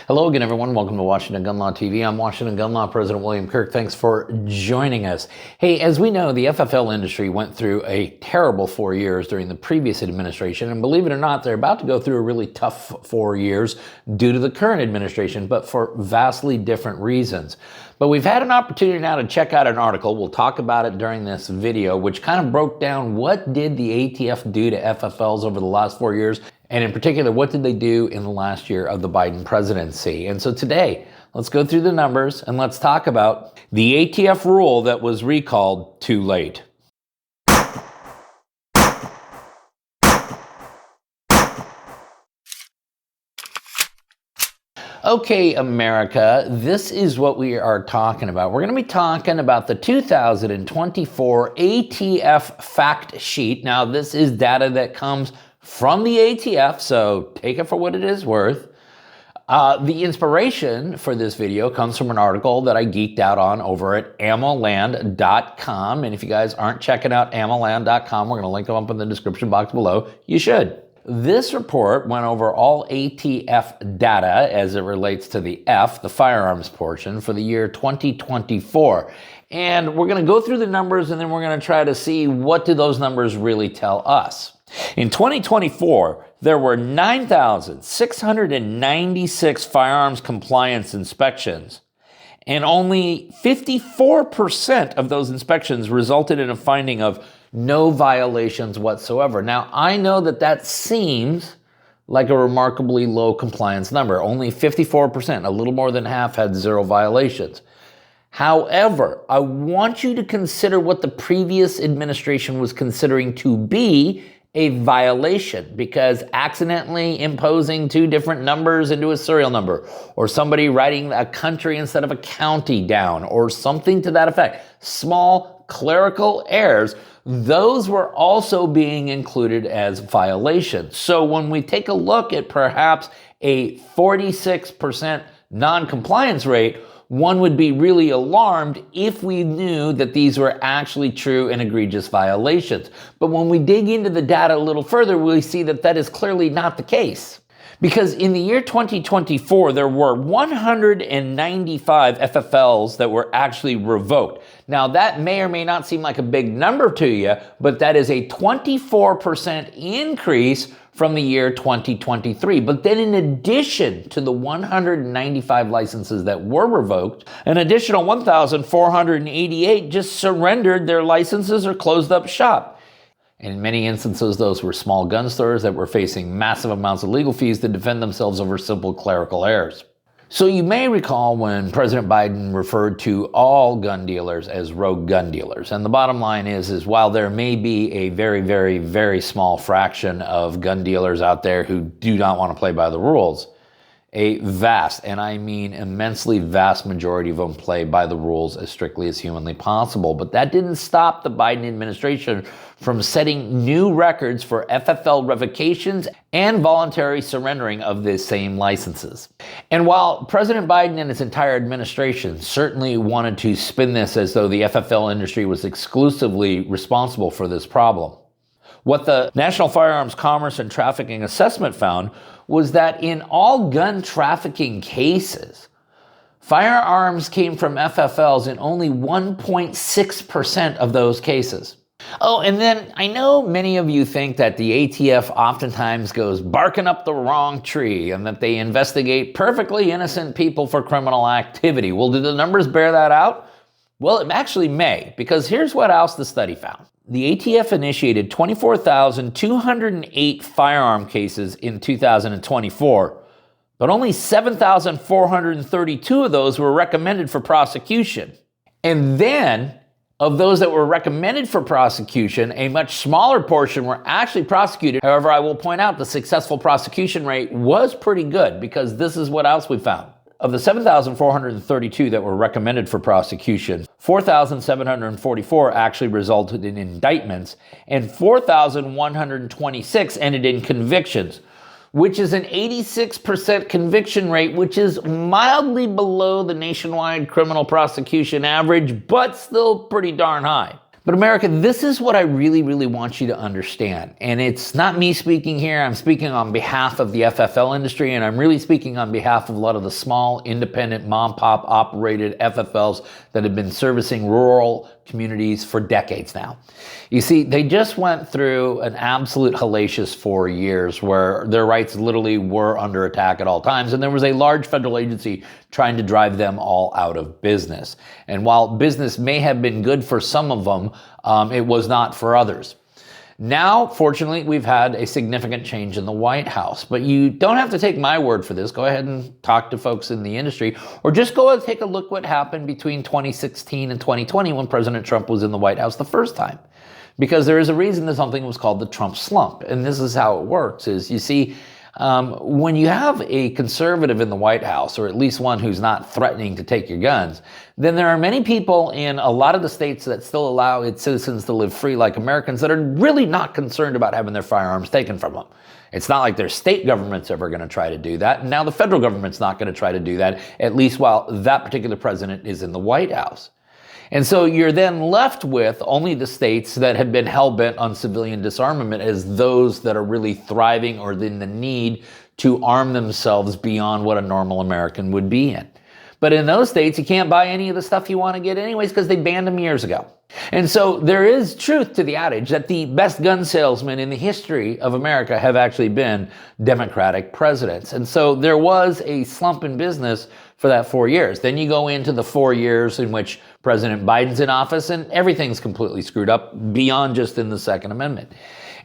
Hello again, everyone. Welcome to Washington Gun Law TV. I'm Washington Gun Law President William Kirk. Thanks for joining us. Hey, as we know, the FFL industry went through a terrible 4 years during the previous administration, and believe it or not, they're about to go through a really tough 4 years due to the current administration, but for vastly different reasons. But we've had an opportunity now to check out an article. We'll talk about it during this video, which kind of broke down what did the ATF do to FFLs over the last 4 years, and in particular, what did they do in the last year of the Biden presidency? And so today, let's go through the numbers and let's talk about the ATF rule that was recalled too late. Okay, America, this is what we are talking about. We're going to be talking about the 2024 ATF fact sheet. Now, this is data that comes from the ATF, so take it for what it is worth. The inspiration for this video comes from an article that I geeked out on over at ammoland.com. And if you guys aren't checking out ammoland.com, we're going to link them up in the description box below. You should. This report went over all ATF data as it relates to the F, the firearms portion, for the year 2024. And we're going to go through the numbers and then we're going to try to see what do those numbers really tell us. In 2024, there were 9,696 firearms compliance inspections, and only 54% of those inspections resulted in a finding of no violations whatsoever. Now, I know that that seems like a remarkably low compliance number. Only 54%, a little more than half, had zero violations. However, I want you to consider what the previous administration was considering to be a violation, because accidentally imposing two different numbers into a serial number, or somebody writing a country instead of a county down, or something to that effect, small clerical errors, those were also being included as violations. So when we take a look at perhaps a 46% non-compliance rate, one would be really alarmed if we knew that these were actually true and egregious violations. But when we dig into the data a little further, we see that that is clearly not the case. Because in the year 2024, there were 195 FFLs that were actually revoked. Now, that may or may not seem like a big number to you, but that is a 24% increase from the year 2023. But then in addition to the 195 licenses that were revoked, an additional 1,488 just surrendered their licenses or closed up shop. And in many instances, those were small gun stores that were facing massive amounts of legal fees to defend themselves over simple clerical errors. So you may recall when President Biden referred to all gun dealers as rogue gun dealers. And the bottom line is while there may be a very, very, very small fraction of gun dealers out there who do not want to play by the rules, a vast, and I mean immensely vast majority of them play by the rules as strictly as humanly possible. But that didn't stop the Biden administration from setting new records for FFL revocations and voluntary surrendering of the same licenses. And while President Biden and his entire administration certainly wanted to spin this as though the FFL industry was exclusively responsible for this problem, what the National Firearms Commerce and Trafficking Assessment found was that in all gun trafficking cases, firearms came from FFLs in only 1.6% of those cases. Oh, and then I know many of you think that the ATF oftentimes goes barking up the wrong tree and that they investigate perfectly innocent people for criminal activity. Well, do the numbers bear that out? Well, it actually may, because here's what else the study found. The ATF initiated 24,208 firearm cases in 2024, but only 7,432 of those were recommended for prosecution. And then, of those that were recommended for prosecution, a much smaller portion were actually prosecuted. However, I will point out the successful prosecution rate was pretty good, because this is what else we found. Of the 7,432 that were recommended for prosecution, 4,744 actually resulted in indictments, and 4,126 ended in convictions, which is an 86% conviction rate, which is mildly below the nationwide criminal prosecution average, but still pretty darn high. But America, this is what I really, really want you to understand. And it's not me speaking here. I'm speaking on behalf of the FFL industry, and I'm really speaking on behalf of a lot of the small, independent, mom-pop operated FFLs that have been servicing rural communities for decades now. You see, they just went through an absolute hellacious 4 years where their rights literally were under attack at all times, and there was a large federal agency trying to drive them all out of business. And while business may have been good for some of them, it was not for others. Now, fortunately, we've had a significant change in the White House, but you don't have to take my word for this. Go ahead and talk to folks in the industry, or just go and take a look what happened between 2016 and 2020 when President Trump was in the White House the first time. Because there is a reason that something was called the Trump slump. And this is how it works, is you see, when you have a conservative in the White House, or at least one who's not threatening to take your guns, then there are many people in a lot of the states that still allow its citizens to live free like Americans that are really not concerned about having their firearms taken from them. It's not like their state government's ever going to try to do that. And now the federal government's not going to try to do that, at least while that particular president is in the White House. And so you're then left with only the states that have been hell-bent on civilian disarmament as those that are really thriving or in the need to arm themselves beyond what a normal American would be in. But in those states, you can't buy any of the stuff you want to get anyways because they banned them years ago. And so there is truth to the adage that the best gun salesmen in the history of America have actually been Democratic presidents. And so there was a slump in business for that 4 years. Then you go into the 4 years in which President Biden's in office and everything's completely screwed up beyond just in the Second Amendment.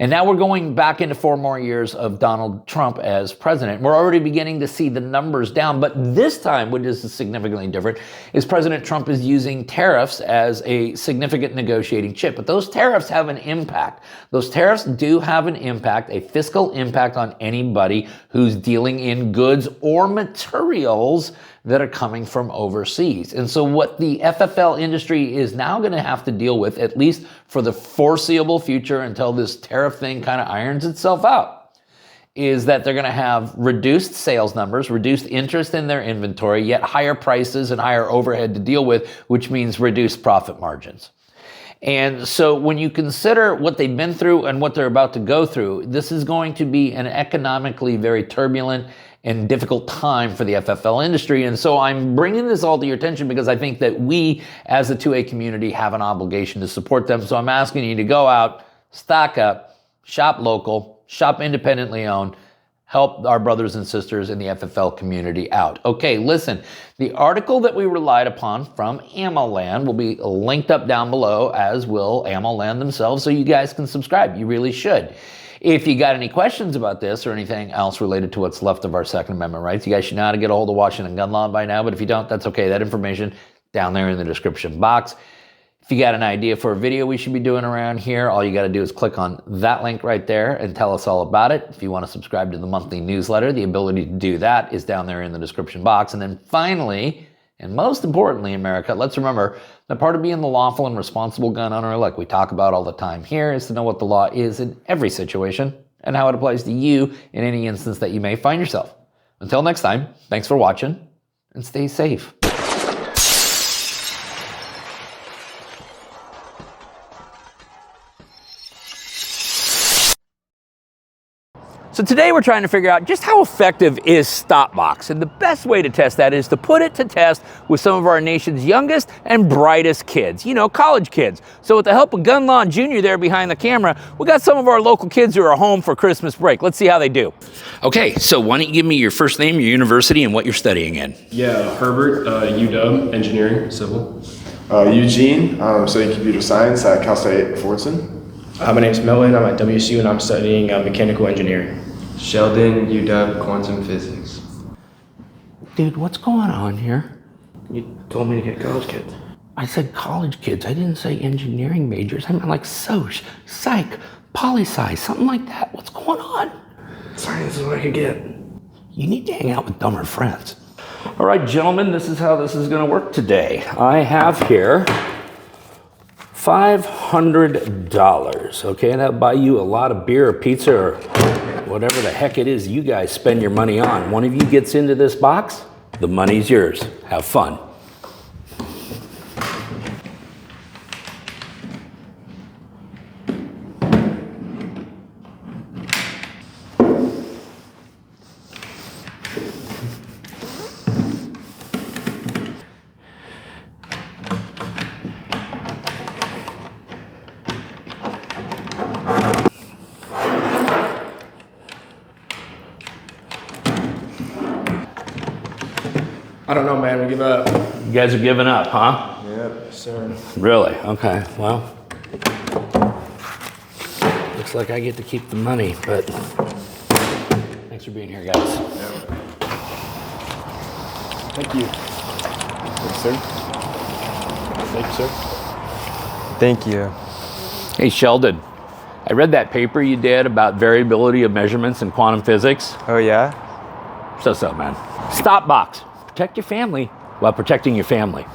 And now we're going back into 4 more years of Donald Trump as president. We're already beginning to see the numbers down, but this time, which is significantly different, is President Trump is using tariffs as a significant negotiating chip. But those tariffs have an impact. Those tariffs do have an impact, a fiscal impact on anybody who's dealing in goods or materials that are coming from overseas. And so what the FFL industry is now going to have to deal with, at least for the foreseeable future until this tariff thing kind of irons itself out, is that they're going to have reduced sales numbers, reduced interest in their inventory, yet higher prices and higher overhead to deal with, which means reduced profit margins. And so when you consider what they've been through and what they're about to go through, this is going to be an economically very turbulent and difficult time for the FFL industry. And so I'm bringing this all to your attention because I think that we, as the 2A community, have an obligation to support them. So I'm asking you to go out, stock up, shop local, shop independently owned, help our brothers and sisters in the FFL community out. Okay, listen, the article that we relied upon from AmmoLand will be linked up down below, as will AmmoLand themselves, so you guys can subscribe. You really should. If you got any questions about this or anything else related to what's left of our Second Amendment rights, you guys should know how to get a hold of Washington gun law by now, but if you don't, that's okay. That information down there in the description box. If you got an idea for a video we should be doing around here, all you got to do is click on that link right there and tell us all about it. If you want to subscribe to the monthly newsletter, the ability to do that is down there in the description box. And then finally, and most importantly, America, let's remember that part of being the lawful and responsible gun owner, like we talk about all the time here, is to know what the law is in every situation and how it applies to you in any instance that you may find yourself. Until next time, thanks for watching and stay safe. So today we're trying to figure out just how effective is StopBox, and the best way to test that is to put it to test with some of our nation's youngest and brightest kids, you know, college kids. So with the help of Gun Law Jr. there behind the camera, we got some of our local kids who are home for Christmas break. Let's see how they do. Okay, so why don't you give me your first name, your university, and what you're studying in? Yeah, Herbert, UW, engineering, civil. Eugene, studying computer science at Cal State Fullerton. My name's Melvin, I'm at WSU and I'm studying mechanical engineering. Sheldon, UW, quantum physics. Dude, what's going on here? You told me to get college kids. I said college kids. I didn't say engineering majors. I meant like soc, psych, poli-sci, something like that. What's going on? Science is what I could get. You need to hang out with dumber friends. All right, gentlemen, this is how this is going to work today. I have here $500. Okay, that'll buy you a lot of beer or pizza or whatever the heck it is you guys spend your money on. One of you gets into this box, the money's yours. Have fun. I don't know, man. We give up. You guys are giving up, huh? Yep. Sir. Really? Okay, well. Looks like I get to keep the money, but thanks for being here, guys. Thank you. Yes, sir. Thank you, sir. Thank you. Hey, Sheldon, I read that paper you did about variability of measurements in quantum physics. Oh, yeah? So, man. StopBox. Protect your family while protecting your family.